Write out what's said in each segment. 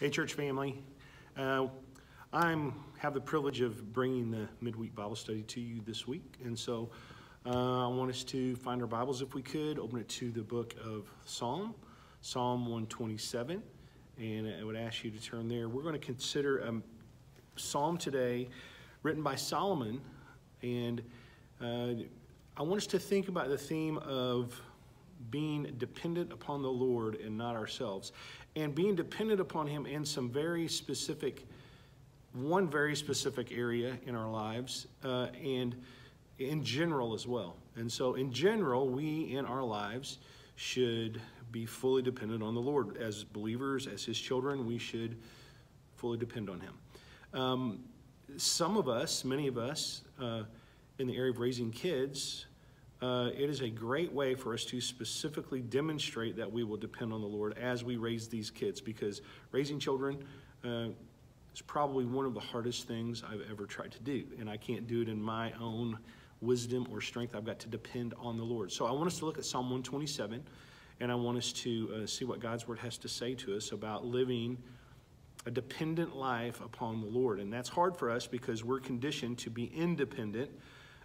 Hey, church family. I have the privilege of bringing the Midweek Bible study to you this week. And so I want us to find our Bibles, if we could, open it to the book of Psalm 127. And I would ask you to turn there. We're going to consider a psalm today written by Solomon. And I want us to think about the theme of being dependent upon the Lord and not ourselves, and being dependent upon Him in one very specific area in our lives, and in general as well. And so in general, we in our lives should be fully dependent on the Lord. As believers, as His children, we should fully depend on Him. Some of us, many of us, in the area of raising kids, it is a great way for us to specifically demonstrate that we will depend on the Lord as we raise these kids, because raising children is probably one of the hardest things I've ever tried to do, and I can't do it in my own wisdom or strength. I've got to depend on the Lord. So I want us to look at Psalm 127, and I want us to see what God's Word has to say to us about living a dependent life upon the Lord. And that's hard for us because we're conditioned to be independent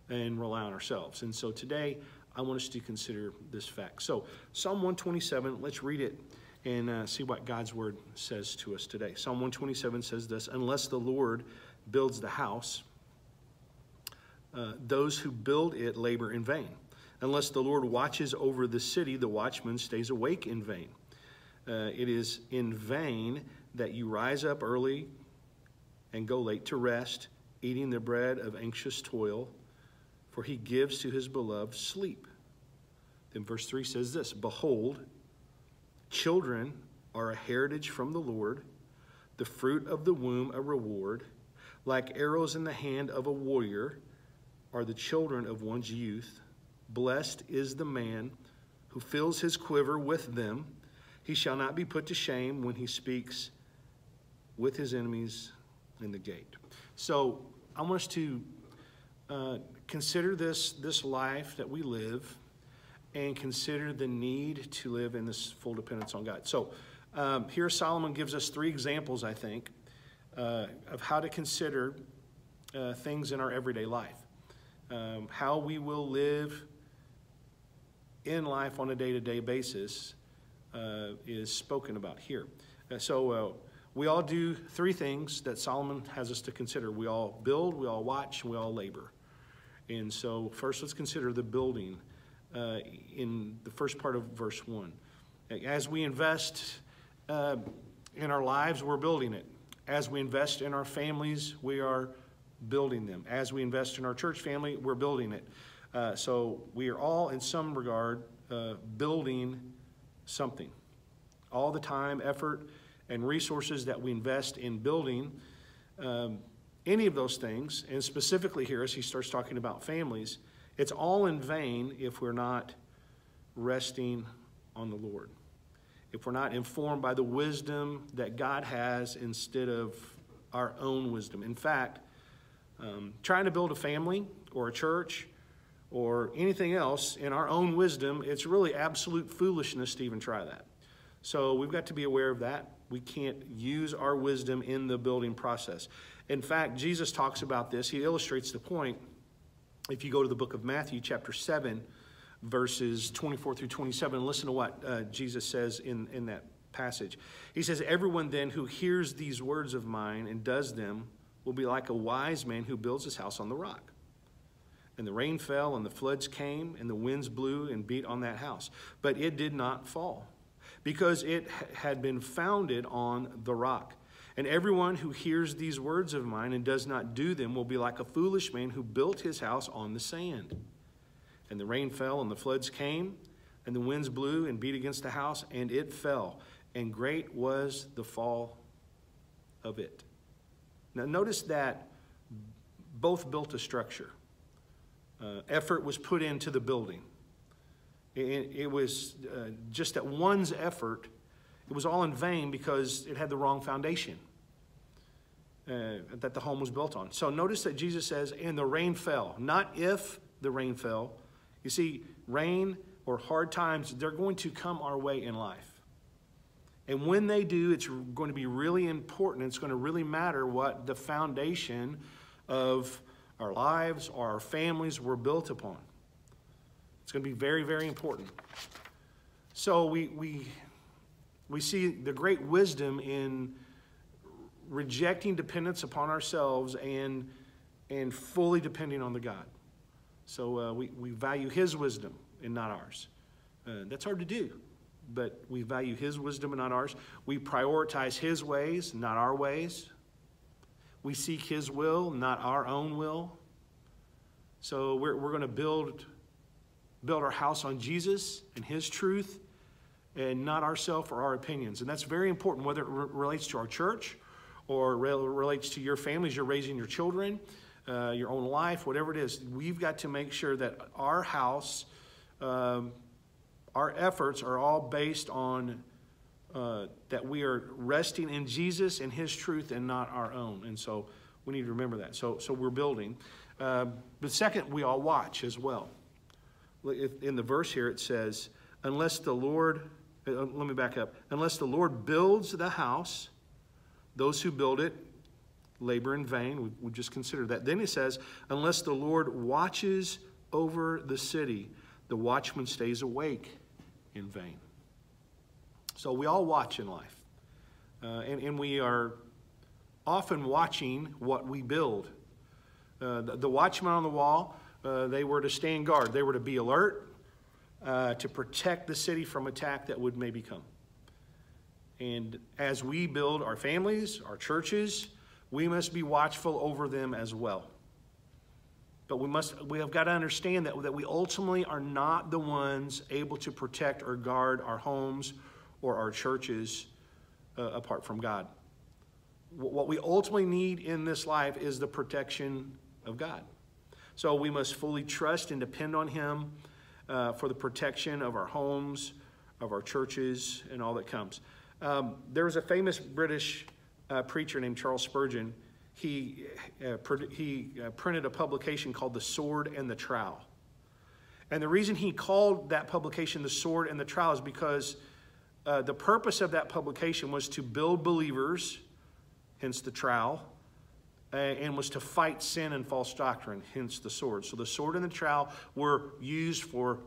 and rely on ourselves. And so today, I want us to consider this fact. So Psalm 127, let's read it and see what God's Word says to us today. Psalm 127 says this: "Unless the Lord builds the house, those who build it labor in vain. Unless the Lord watches over the city, the watchman stays awake in vain. It is in vain that you rise up early and go late to rest, eating the bread of anxious toil, for He gives to His beloved sleep." Then verse 3 says this: "Behold, children are a heritage from the Lord, the fruit of the womb a reward. Like arrows in the hand of a warrior are the children of one's youth. Blessed is the man who fills his quiver with them. He shall not be put to shame when he speaks with his enemies in the gate." So I want us to consider this life that we live, and consider the need to live in this full dependence on God. So here Solomon gives us three examples, I think, of how to consider things in our everyday life. How we will live in life on a day-to-day basis is spoken about here. We all do three things that Solomon has us to consider. We all build, we all watch, we all labor. And so first, let's consider the building in the first part of verse 1. As we invest in our lives, we're building it. As we invest in our families, we are building them. As we invest in our church family, we're building it. So we are all, in some regard, building something. All the time, effort, and resources that we invest in building any of those things, and specifically here as he starts talking about families, it's all in vain if we're not resting on the Lord. If we're not informed by the wisdom that God has instead of our own wisdom. In fact, trying to build a family or a church or anything else in our own wisdom, it's really absolute foolishness to even try that. So we've got to be aware of that. We can't use our wisdom in the building process. In fact, Jesus talks about this. He illustrates the point. If you go to the book of Matthew, chapter 7, verses 24 through 27, listen to what Jesus says in that passage. He says, "Everyone then who hears these words of mine and does them will be like a wise man who builds his house on the rock. And the rain fell, and the floods came, and the winds blew and beat on that house. But it did not fall, because it had been founded on the rock. And everyone who hears these words of mine and does not do them will be like a foolish man who built his house on the sand. And the rain fell, and the floods came, and the winds blew and beat against the house, and it fell. And great was the fall of it." Now notice that both built a structure. Effort was put into the building. It was just that one's effort, it was all in vain because it had the wrong foundation that the home was built on. So notice that Jesus says, "And the rain fell," not if the rain fell. You see, rain or hard times, they're going to come our way in life. And when they do, it's going to be really important. It's going to really matter what the foundation of our lives or our families were built upon. It's going to be very, very important. So we see the great wisdom in rejecting dependence upon ourselves and fully depending on the God. So we value His wisdom and not ours. That's hard to do, but we value His wisdom and not ours. We prioritize His ways, not our ways. We seek His will, not our own will. So we're going to build our house on Jesus and His truth and not ourselves or our opinions. And that's very important, whether it relates to our church or relates to your families, you're raising your children, your own life, whatever it is. We've got to make sure that our house, our efforts are all based on that we are resting in Jesus and His truth and not our own. And so we need to remember that. So we're building. But second, we all watch as well. In the verse here it says, unless the Lord, let me back up. Unless the Lord builds the house, those who build it labor in vain. We just considered that. Then it says, unless the Lord watches over the city, the watchman stays awake in vain. So we all watch in life. And we are often watching what we build. The watchmen on the wall, they were to stand guard. They were to be alert to protect the city from attack that would maybe come. And as we build our families, our churches, we must be watchful over them as well. But we have got to understand that we ultimately are not the ones able to protect or guard our homes or our churches apart from God. What we ultimately need in this life is the protection of God. So we must fully trust and depend on Him for the protection of our homes, of our churches, and all that comes. There was a famous British preacher named Charles Spurgeon. He printed a publication called The Sword and the Trowel. And the reason he called that publication The Sword and the Trowel is because the purpose of that publication was to build believers, hence the trowel, and was to fight sin and false doctrine, hence the sword. So the sword and the trowel were used for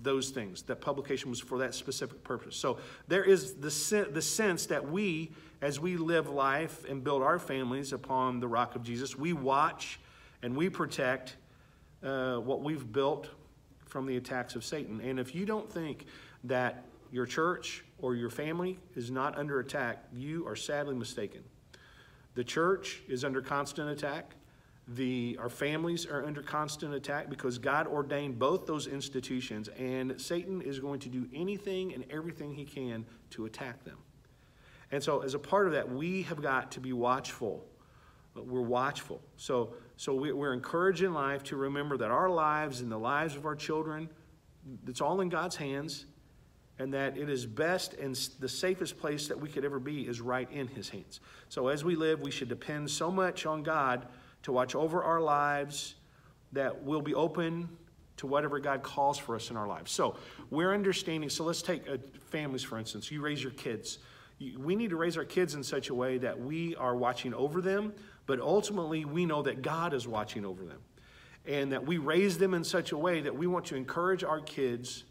those things. That publication was for that specific purpose. So there is the sense that we, as we live life and build our families upon the rock of Jesus, we watch and we protect what we've built from the attacks of Satan. And if you don't think that your church or your family is not under attack, you are sadly mistaken. The church is under constant attack. Our families are under constant attack because God ordained both those institutions, and Satan is going to do anything and everything he can to attack them. And so as a part of that, we have got to be watchful. We're watchful. So we're encouraged in life to remember that our lives and the lives of our children, it's all in God's hands, and that it is best and the safest place that we could ever be is right in His hands. So as we live, we should depend so much on God to watch over our lives that we'll be open to whatever God calls for us in our lives. So we're understanding. So let's take families, for instance. You raise your kids. We need to raise our kids in such a way that we are watching over them, but ultimately we know that God is watching over them. And that we raise them in such a way that we want to encourage our kids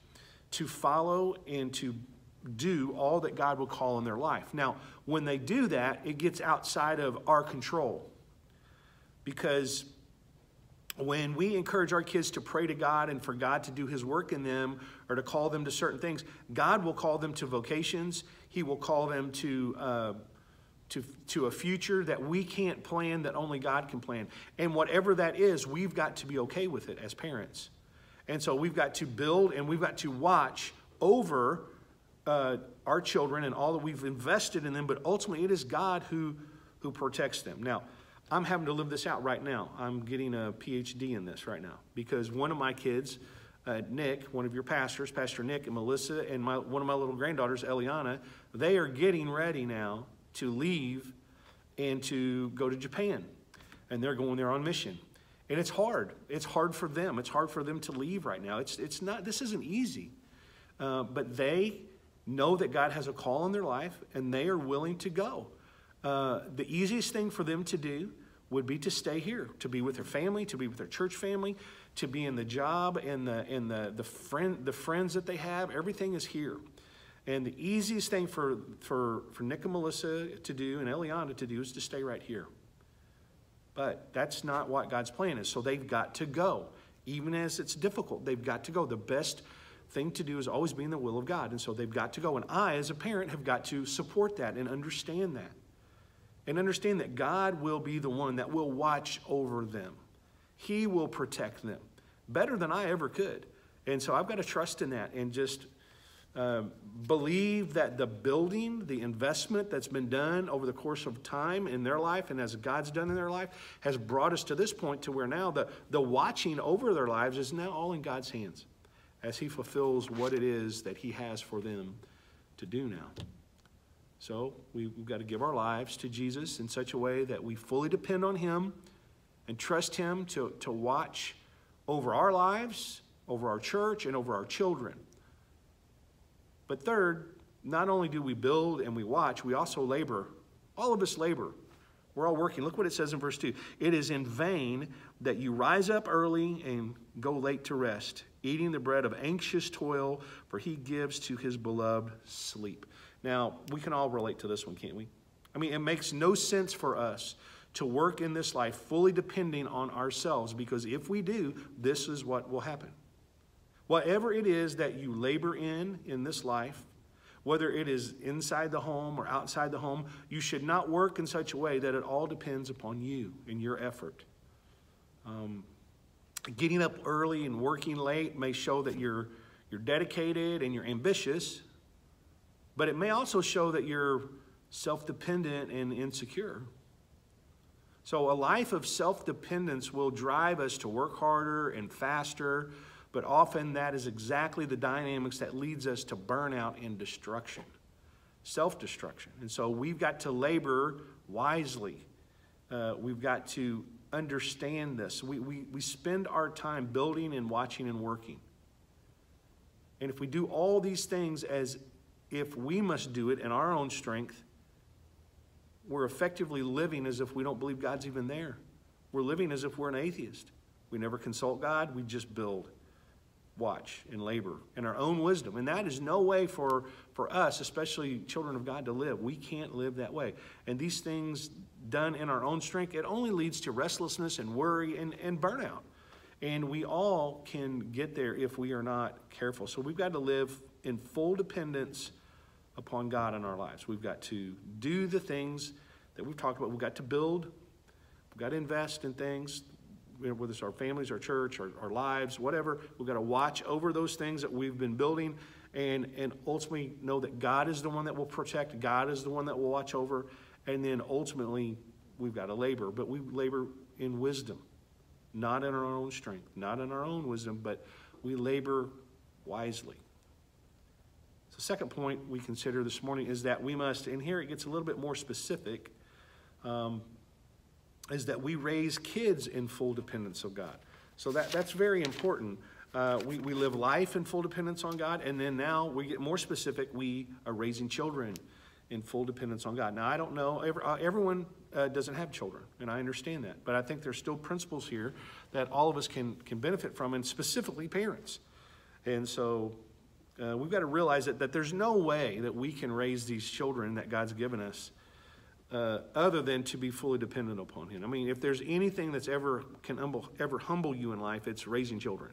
to follow and to do all that God will call in their life. Now, when they do that, it gets outside of our control. Because when we encourage our kids to pray to God and for God to do His work in them or to call them to certain things, God will call them to vocations. He will call them to a future that we can't plan, that only God can plan. And whatever that is, we've got to be okay with it as parents. And so we've got to build and we've got to watch over our children and all that we've invested in them. But ultimately, it is God who protects them. Now, I'm having to live this out right now. I'm getting a PhD in this right now because one of my kids, Nick, one of your pastors, Pastor Nick and Melissa, and one of my little granddaughters, Eliana, they are getting ready now to leave and to go to Japan. And they're going there on mission. And it's hard. It's hard for them. It's hard for them to leave right now. It's not. This isn't easy. But they know that God has a call in their life, and they are willing to go. The easiest thing for them to do would be to stay here, to be with their family, to be with their church family, to be in the job and the friends that they have. Everything is here. And the easiest thing for Nick and Melissa to do and Eliana to do is to stay right here. But that's not what God's plan is. So they've got to go. Even as it's difficult, they've got to go. The best thing to do is always be in the will of God. And so they've got to go. And I, as a parent, have got to support that and understand that. And understand that God will be the one that will watch over them. He will protect them better than I ever could. And so I've got to trust in that and just believe that the building, the investment that's been done over the course of time in their life and as God's done in their life has brought us to this point to where now the watching over their lives is now all in God's hands as He fulfills what it is that He has for them to do now. So we've got to give our lives to Jesus in such a way that we fully depend on Him and trust Him to watch over our lives, over our church, and over our children. But third, not only do we build and we watch, we also labor. All of us labor. We're all working. Look what it says in verse 2. It is in vain that you rise up early and go late to rest, eating the bread of anxious toil, for He gives to His beloved sleep. Now, we can all relate to this one, can't we? I mean, it makes no sense for us to work in this life fully depending on ourselves, because if we do, this is what will happen. Whatever it is that you labor in this life, whether it is inside the home or outside the home, you should not work in such a way that it all depends upon you and your effort. Getting up early and working late may show that you're dedicated and you're ambitious, but it may also show that you're self-dependent and insecure. So a life of self-dependence will drive us to work harder and faster, but often that is exactly the dynamics that leads us to burnout and destruction, self-destruction. And so we've got to labor wisely. We've got to understand this. We spend our time building and watching and working. And if we do all these things as if we must do it in our own strength, we're effectively living as if we don't believe God's even there. We're living as if we're an atheist. We never consult God. We just build, watch, and labor in our own wisdom. And that is no way for us, especially children of God, to live. We can't live that way. And these things done in our own strength, it only leads to restlessness and worry and burnout. And we all can get there if we are not careful. So we've got to live in full dependence upon God in our lives. We've got to do the things that we've talked about. We've got to build. We've got to invest in things, whether it's our families, our church, our lives, whatever. We've got to watch over those things that we've been building and ultimately know that God is the one that will protect. God is the one that will watch over. And then ultimately, we've got to labor. But we labor in wisdom, not in our own strength, not in our own wisdom, but we labor wisely. The second point we consider this morning is that we must, and here it gets a little bit more specific, is that we raise kids in full dependence of God. So that's very important. We live life in full dependence on God, and then now we get more specific. We are raising children in full dependence on God. Now, I don't know, everyone doesn't have children, and I understand that, but I think there's still principles here that all of us can benefit from, and specifically parents. And so we've got to realize that there's no way that we can raise these children that God's given us other than to be fully dependent upon Him. I mean, if there's anything that's ever humble you in life, it's raising children.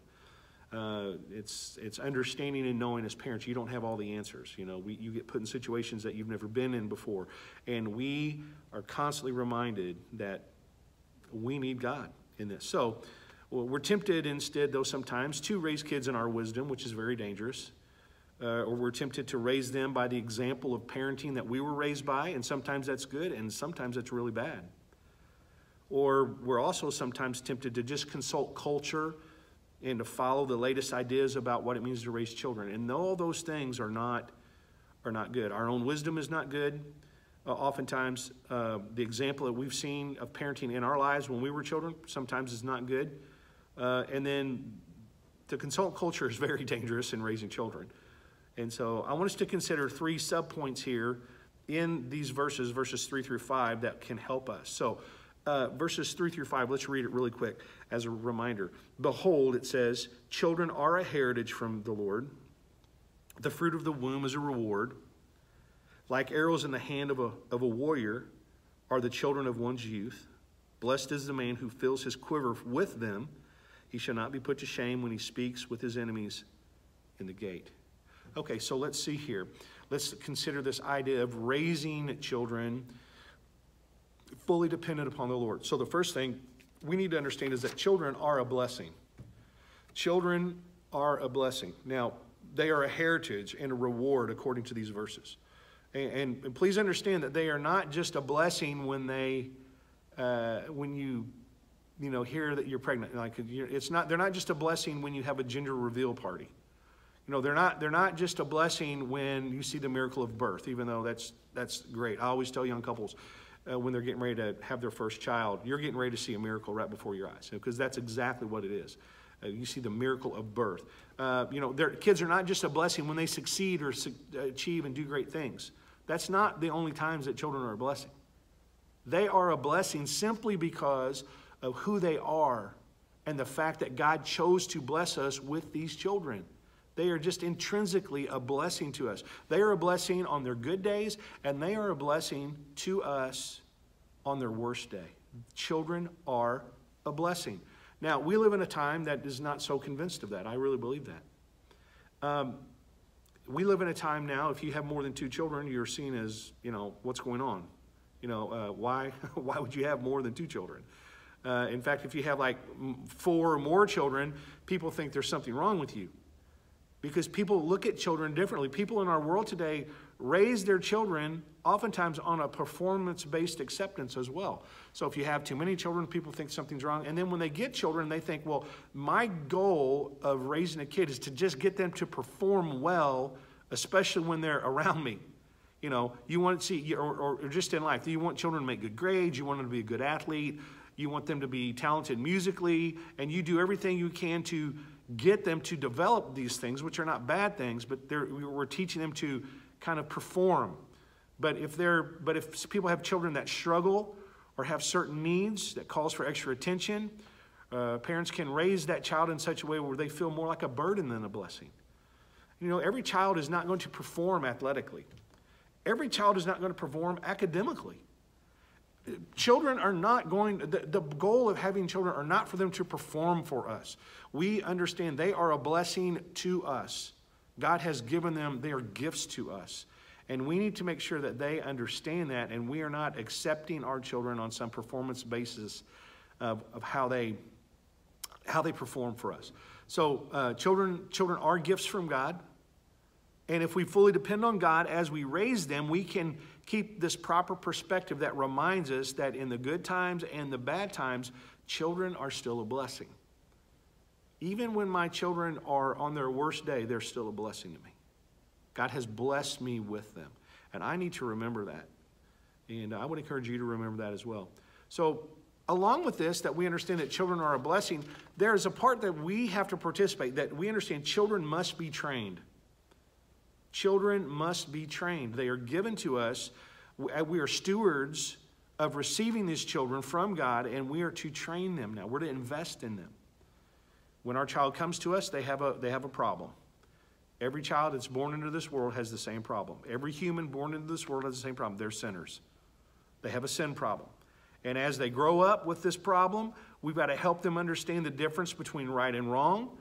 It's understanding and knowing as parents you don't have all the answers. You know, you get put in situations that you've never been in before, and we are constantly reminded that we need God in this. So we're tempted instead, though, sometimes to raise kids in our wisdom, which is very dangerous. Or we're tempted to raise them by the example of parenting that we were raised by, and sometimes that's good, and sometimes that's really bad. Or we're also sometimes tempted to just consult culture and to follow the latest ideas about what it means to raise children. And all those things are not good. Our own wisdom is not good. Oftentimes, the example that we've seen of parenting in our lives when we were children sometimes is not good. And then to consult culture is very dangerous in raising children. And so I want us to consider 3 subpoints here in these verses 3 through 5, that can help us. So verses 3 through 5, let's read it really quick as a reminder. Behold, it says, children are a heritage from the Lord. The fruit of the womb is a reward. Like arrows in the hand of a warrior are the children of one's youth. Blessed is the man who fills his quiver with them. He shall not be put to shame when he speaks with his enemies in the gate. Okay, so let's see here. Let's consider this idea of raising children fully dependent upon the Lord. So the first thing we need to understand is that children are a blessing. Children are a blessing. Now, they are a heritage and a reward according to these verses. And please understand that they are not just a blessing when when you hear that you're pregnant. Like they're not just a blessing when you have a gender reveal party. They're not just a blessing when you see the miracle of birth, even though that's great. I always tell young couples when they're getting ready to have their first child, you're getting ready to see a miracle right before your eyes, because that's exactly what it is. You see the miracle of birth. Their kids are not just a blessing when they succeed or achieve and do great things. That's not the only times that children are a blessing. They are a blessing simply because of who they are and the fact that God chose to bless us with these children. They are just intrinsically a blessing to us. They are a blessing on their good days, and they are a blessing to us on their worst day. Children are a blessing. Now, we live in a time that is not so convinced of that. I really believe that. We live in a time now, if you have more than 2 children, you're seen as, what's going on? Why would you have more than 2 children? In fact, if you have like 4 or more children, people think there's something wrong with you. Because people look at children differently. People in our world today raise their children oftentimes on a performance-based acceptance as well. So if you have too many children, people think something's wrong. And then when they get children, they think, well, my goal of raising a kid is to just get them to perform well, especially when they're around me. You want to see, or just in life, you want children to make good grades, you want them to be a good athlete, you want them to be talented musically, and you do everything you can to get them to develop these things, which are not bad things, but we're teaching them to kind of perform. But if people have children that struggle or have certain needs that calls for extra attention, parents can raise that child in such a way where they feel more like a burden than a blessing. Every child is not going to perform athletically. Every child is not going to perform academically. Children are not the goal of having children are not for them to perform for us. We understand they are a blessing to us. God has given them, they are gifts to us. And we need to make sure that they understand that, and we are not accepting our children on some performance basis of how they perform for us. So children are gifts from God. And if we fully depend on God as we raise them, we can keep this proper perspective that reminds us that in the good times and the bad times, children are still a blessing. Even when my children are on their worst day, they're still a blessing to me. God has blessed me with them. And I need to remember that. And I would encourage you to remember that as well. So along with this, that we understand that children are a blessing, there is a part that we have to participate, that we understand children must be trained. Children must be trained. They are given to us. We are stewards of receiving these children from God, and we are to train them now. We're to invest in them. When our child comes to us, they have a problem. Every child that's born into this world has the same problem. Every human born into this world has the same problem. They're sinners. They have a sin problem. And as they grow up with this problem, we've got to help them understand the difference between right and wrong.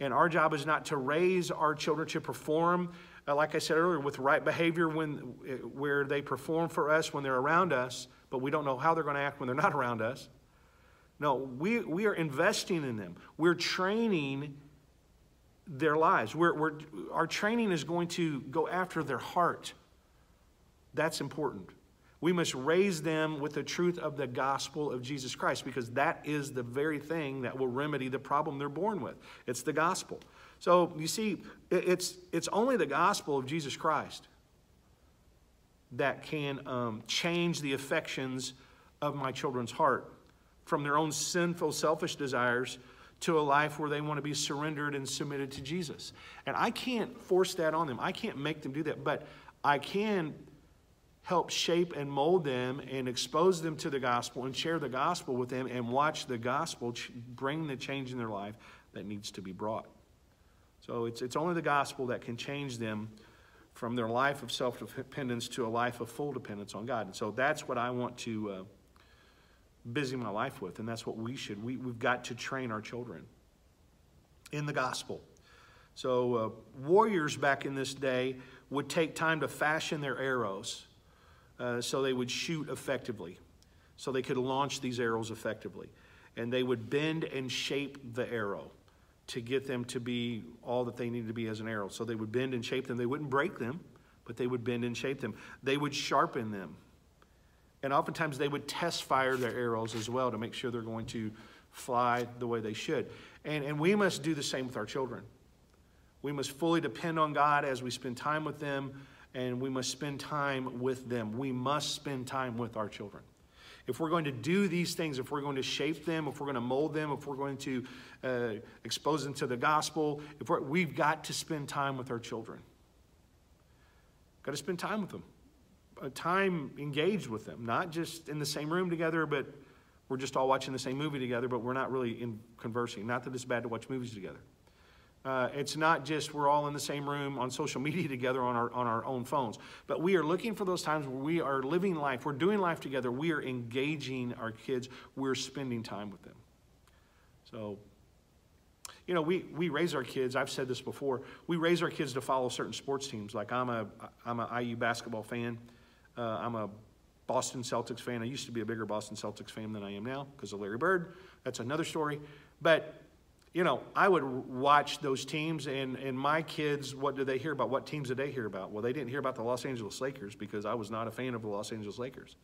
And our job is not to raise our children to perform, like I said earlier, with right behavior where they perform for us when they're around us, but we don't know how they're going to act when they're not around us. No, we are investing in them. We're training their lives. Our training is going to go after their heart. That's important. We must raise them with the truth of the gospel of Jesus Christ, because that is the very thing that will remedy the problem they're born with. It's the gospel. So you see, it's only the gospel of Jesus Christ that can change the affections of my children's heart from their own sinful, selfish desires to a life where they want to be surrendered and submitted to Jesus. And I can't force that on them. I can't make them do that, but I can help shape and mold them and expose them to the gospel and share the gospel with them and watch the gospel bring the change in their life that needs to be brought. So it's only the gospel that can change them from their life of self-dependence to a life of full dependence on God. And so that's what I want to busy my life with, and that's what we've got to train our children in the gospel. So warriors back in this day would take time to fashion their arrows so they would shoot effectively, so they could launch these arrows effectively. And they would bend and shape the arrow to get them to be all that they needed to be as an arrow. So they would bend and shape them. They wouldn't break them, but they would bend and shape them. They would sharpen them. And oftentimes they would test fire their arrows as well to make sure they're going to fly the way they should. And we must do the same with our children. We must fully depend on God as we spend time with them, and we must spend time with them. We must spend time with our children. If we're going to do these things, if we're going to shape them, if we're going to mold them, if we're going to expose them to the gospel, we've got to spend time with our children. Got to spend time with them. Time engaged with them, not just in the same room together, but we're just all watching the same movie together, but we're not really conversing. Not that it's bad to watch movies together. It's not just we're all in the same room on social media together on our own phones, but we are looking for those times where we are living life, we're doing life together, we are engaging our kids, we're spending time with them. So, you know, we raise our kids, I've said this before, we raise our kids to follow certain sports teams. Like I'm a IU basketball fan. I'm a Boston Celtics fan. I used to be a bigger Boston Celtics fan than I am now because of Larry Bird. That's another story. But, you know, I would watch those teams, and my kids, what did they hear about? What teams did they hear about? Well, they didn't hear about the Los Angeles Lakers because I was not a fan of the Los Angeles Lakers.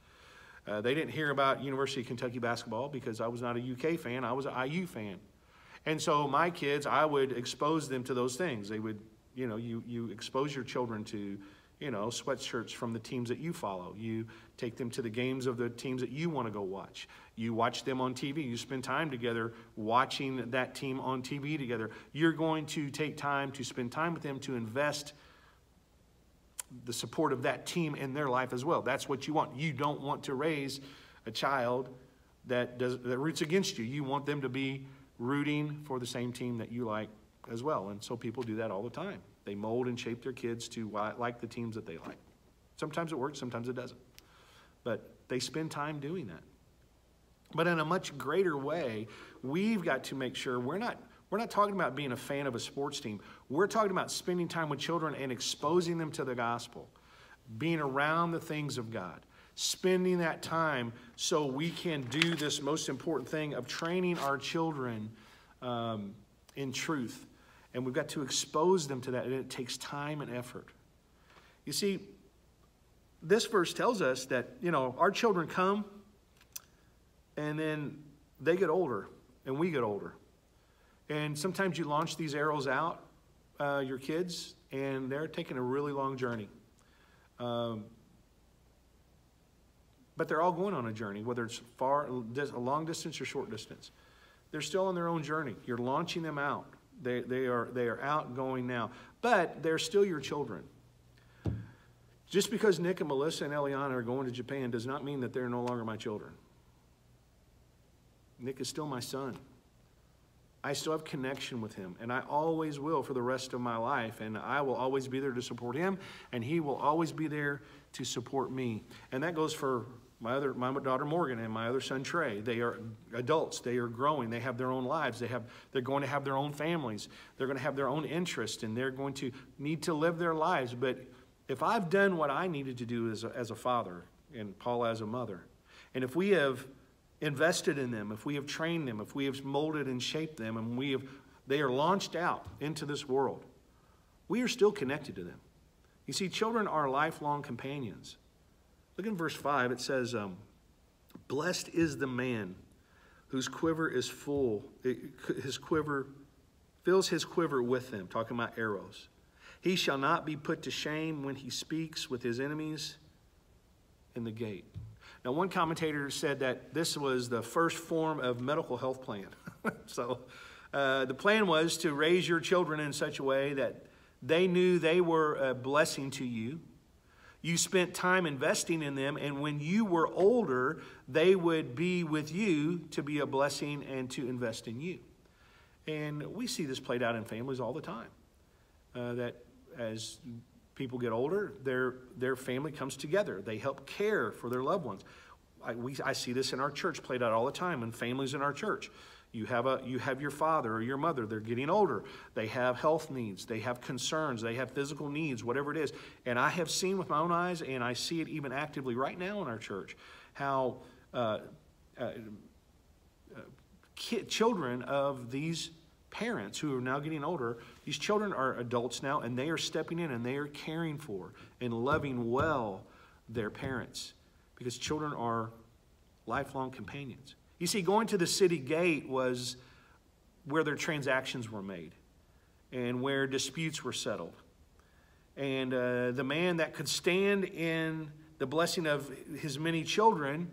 They didn't hear about University of Kentucky basketball because I was not a UK fan. I was an IU fan. And so my kids, I would expose them to those things. They would, you know, you expose your children to, you know, sweatshirts from the teams that you follow. You take them to the games of the teams that you want to go watch. You watch them on TV. You spend time together watching that team on TV together. You're going to take time to spend time with them to invest the support of that team in their life as well. That's what you want. You don't want to raise a child that roots against you. You want them to be rooting for the same team that you like as well. And so people do that all the time. They mold and shape their kids to like the teams that they like. Sometimes it works, sometimes it doesn't. But they spend time doing that. But in a much greater way, we've got to make sure we're not talking about being a fan of a sports team. We're talking about spending time with children and exposing them to the gospel, being around the things of God, spending that time so we can do this most important thing of training our children in truth. And we've got to expose them to that, and it takes time and effort. You see, this verse tells us that, you know, our children come, and then they get older, and we get older. And sometimes you launch these arrows out, your kids, and they're taking a really long journey. But they're all going on a journey, whether it's a long distance or short distance. They're still on their own journey. You're launching them out. They are outgoing now, but they're still your children. Just because Nick and Melissa and Eliana are going to Japan does not mean that they're no longer my children. Nick is still my son. I still have connection with him, and I always will for the rest of my life, and I will always be there to support him, and he will always be there to support me. And that goes for my daughter Morgan and my other son Trey. They are adults. They are growing. They have their own lives. They're going to have their own families. They're going to have their own interests, and they're going to need to live their lives. But if I've done what I needed to do as a father, and Paula as a mother, and if we have invested in them, if we have trained them, if we have molded and shaped them, and they are launched out into this world, we are still connected to them. You see, children are lifelong companions. Look in verse 5. It says, blessed is the man whose quiver is full. His quiver fills his quiver with them, talking about arrows. He shall not be put to shame when he speaks with his enemies in the gate. Now, one commentator said that this was the first form of medical health plan. So The plan was to raise your children in such a way that they knew they were a blessing to you. You spent time investing in them, and when you were older, they would be with you to be a blessing and to invest in you. And we see this played out in families all the time. That as people get older, their family comes together. They help care for their loved ones. I see this in our church played out all the time in families in our church. You have your father or your mother. They're getting older. They have health needs. They have concerns. They have physical needs, whatever it is. And I have seen with my own eyes, and I see it even actively right now in our church, how children of these parents who are now getting older, these children are adults now, and they are stepping in and they are caring for and loving well their parents, because children are lifelong companions. You see, going to the city gate was where their transactions were made and where disputes were settled. And the man that could stand in the blessing of his many children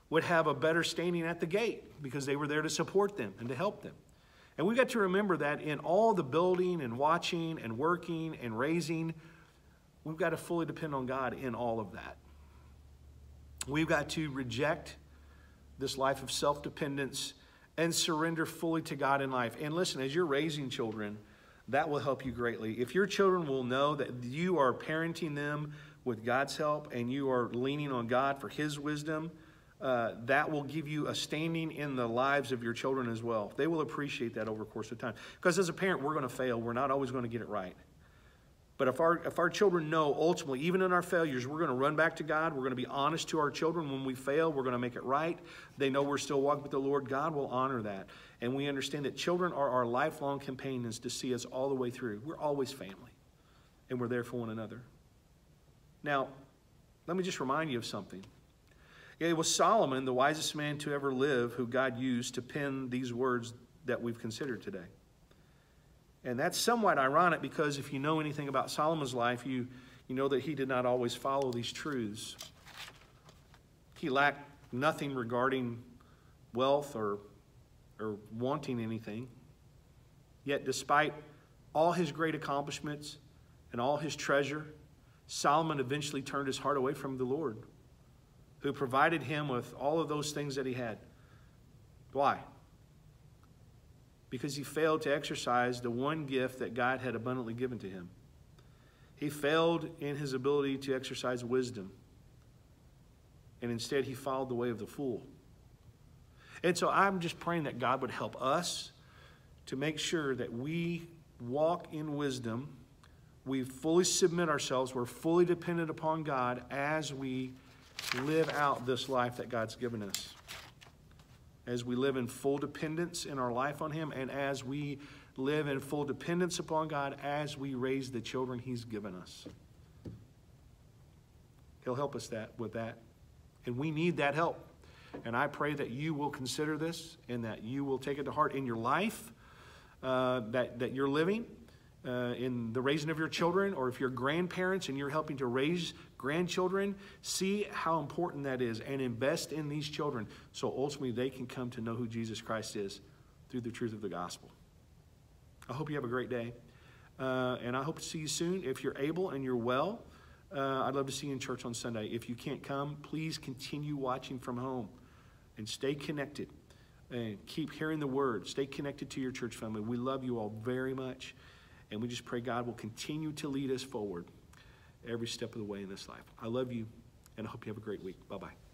would have a better standing at the gate because they were there to support them and to help them. And we've got to remember that in all the building and watching and working and raising, we've got to fully depend on God in all of that. We've got to reject this life of self-dependence and surrender fully to God in life. And listen, as you're raising children, that will help you greatly. If your children will know that you are parenting them with God's help and you are leaning on God for His wisdom, that will give you a standing in the lives of your children as well. They will appreciate that over the course of time. Because as a parent, we're going to fail. We're not always going to get it right. But if our children know, ultimately, even in our failures, we're going to run back to God. We're going to be honest to our children. When we fail, we're going to make it right. They know we're still walking with the Lord. God will honor that. And we understand that children are our lifelong companions to see us all the way through. We're always family. And we're there for one another. Now, let me just remind you of something. It was Solomon, the wisest man to ever live, who God used to pen these words that we've considered today. And that's somewhat ironic because if you know anything about Solomon's life, you know that he did not always follow these truths. He lacked nothing regarding wealth or wanting anything. Yet despite all his great accomplishments and all his treasure, Solomon eventually turned his heart away from the Lord, who provided him with all of those things that he had. Why? Because he failed to exercise the one gift that God had abundantly given to him. He failed in his ability to exercise wisdom. And instead, he followed the way of the fool. And so I'm just praying that God would help us to make sure that we walk in wisdom. We fully submit ourselves. We're fully dependent upon God as we live out this life that God's given us. As we live in full dependence in our life on Him, and as we live in full dependence upon God as we raise the children He's given us. He'll help us with that. And we need that help. And I pray that you will consider this and that you will take it to heart in your life that you're living, in the raising of your children, or if you're grandparents and you're helping to raise grandchildren, see how important that is and invest in these children so ultimately they can come to know who Jesus Christ is through the truth of the gospel. I hope you have a great day, and I hope to see you soon. If you're able and you're well, I'd love to see you in church on Sunday. If you can't come, please continue watching from home and stay connected and keep hearing the word. Stay connected to your church family. We love you all very much. And we just pray God will continue to lead us forward every step of the way in this life. I love you, and I hope you have a great week. Bye-bye.